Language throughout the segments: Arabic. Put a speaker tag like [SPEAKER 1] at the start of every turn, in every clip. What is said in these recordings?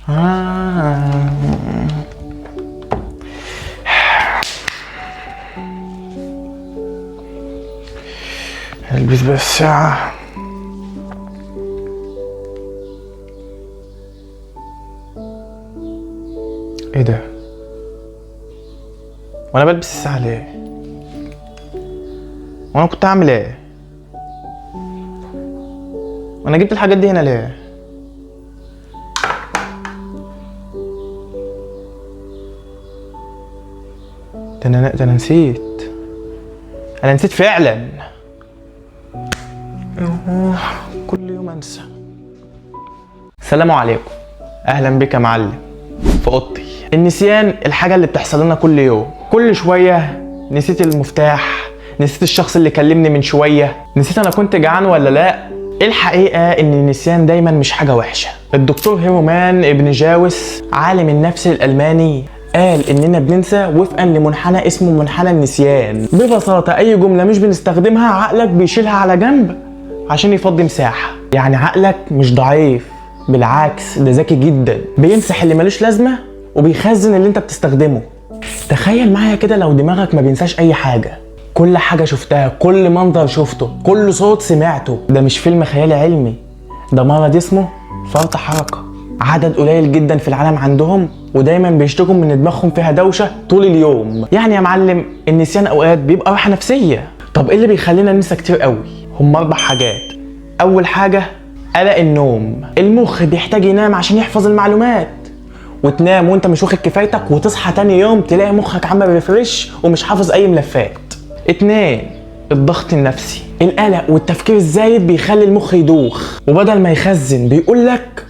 [SPEAKER 1] البس بقى الساعة. ايه ده؟ وانا بلبس الساعة ليه؟ وانا كنت اعمل ايه؟ وانا جبت الحاجات دي هنا ليه؟ ده انا نسيت. انا نسيت فعلا. كل يوم انسى. السلام عليكم، اهلا بك يا معلم في اوضتي. النسيان الحاجه اللي بتحصل لنا كل يوم. كل شويه نسيت المفتاح، نسيت الشخص اللي كلمني من شويه، نسيت انا كنت جعان ولا لا. الحقيقه ان النسيان دايما مش حاجه وحشه. الدكتور هيرومان ابن جاوس عالم النفس الالماني قال اننا بننسى وفقا لمنحنى اسمه منحنى النسيان. ببساطه اي جمله مش بنستخدمها عقلك بيشيلها على جنب عشان يفضي مساحه. يعني عقلك مش ضعيف، بالعكس ده ذكي جدا، بيمسح اللي ملوش لازمه وبيخزن اللي انت بتستخدمه. تخيل معايا كده لو دماغك ما بينساش اي حاجه، كل حاجه شفتها، كل منظر شفته، كل صوت سمعته. ده مش فيلم خيالي علمي، ده مرض اسمه فرط حركه. عدد قليل جدا في العالم عندهم، ودايما بيشتكوا من دماغهم فيها دوشه طول اليوم. يعني يا معلم النسيان اوقات بيبقى راحه نفسيه. طب ايه اللي بيخلينا ننسى كتير قوي؟ هم 4 حاجات. اول حاجه قلق النوم. المخ بيحتاج ينام عشان يحفظ المعلومات، وتنام وانت مش واخد كفايتك وتصحى تاني يوم تلاقي مخك عمال ريفريش ومش حافظ اي ملفات. 2 الضغط النفسي. القلق والتفكير الزايد بيخلي المخ يدوخ، وبدل ما يخزن بيقولك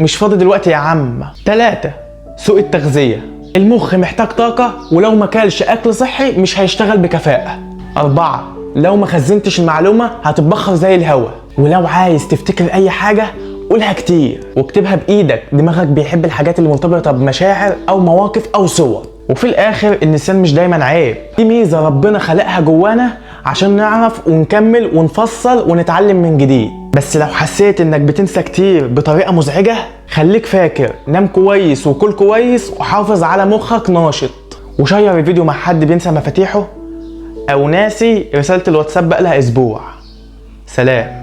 [SPEAKER 1] مش فاضي دلوقتي يا عم. 3 سوء التغذية. المخ محتاج طاقة، ولو ما كلش اكل صحي مش هيشتغل بكفاءة. 4 لو ما خزنتش المعلومة هتتبخر زي الهوا. ولو عايز تفتكر اي حاجة قولها كتير واكتبها بايدك، دماغك بيحب الحاجات اللي مرتبطة بمشاعر او مواقف او صور. وفي الاخر النسيان مش دايما عيب، دي ميزة ربنا خلقها جوانا عشان نعرف ونكمل ونفصل ونتعلم من جديد. بس لو حسيت انك بتنسى كتير بطريقة مزعجة، خليك فاكر نام كويس وكل كويس وحافظ على مخك ناشط. وشير الفيديو مع حد بينسى مفاتيحه او ناسي رسالة الواتساب بقالها اسبوع. سلام.